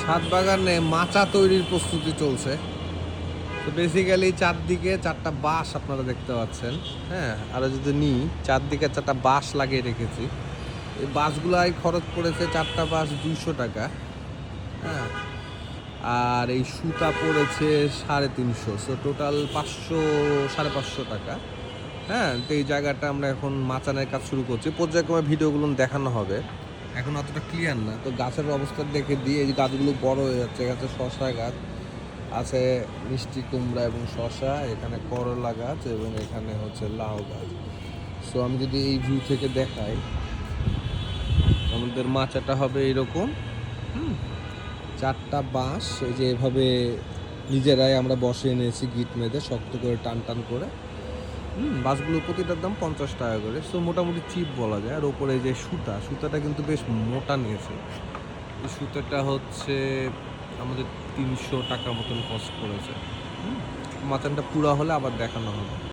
ছাদ বাগানে মাচা তৈরির প্রস্তুতি চলছে। তো বেসিক্যালি চারদিকে 4টা বাঁশ আপনারা দেখতে পাচ্ছেন। হ্যাঁ, আরও যদি নিই, চারদিকে 4টা বাঁশ লাগিয়ে রেখেছি। এই বাঁশগুলাই খরচ পড়েছে 4টা বাঁশ 200 টাকা। হ্যাঁ, আর এই সুতা পড়েছে 350, সো টোটাল 500, 550 টাকা। হ্যাঁ, তো এই জায়গাটা আমরা এখন মাচানের কাজ শুরু করছি। পর্যায়ক্রমে ভিডিওগুলো দেখানো হবে, এখন অতটা ক্লিয়ার না। তো গাছের অবস্থা দেখে দিয়ে এই গাছগুলো বড় হয়ে যাচ্ছে। গাছে শসা গাছ আছে, মিষ্টি কুমড়া এবং শসা, এখানে করলা গাছ এবং এখানে হচ্ছে লাউ গাছ। সো আমি যদি এই ভিউ থেকে দেখাই, আমাদের মাচাটা হবে এরকম। 4টা বাঁশ এই যে এভাবে নিজেরাই আমরা বসে এনেছি, গিট মেঁধে শক্ত করে টান টান করে। বাঁশগুলো প্রতিটার দাম 50 টাকা করে। সো মোটামুটি চিপ বলা যায়। আর ওপরে যে সুতাটা কিন্তু বেশ মোটা নিয়েছে। এই সুতাটা হচ্ছে আমাদের 300 টাকা মতন কস্ট করেছে। মাচানটা পুরা হলে আবার দেখানো হবে।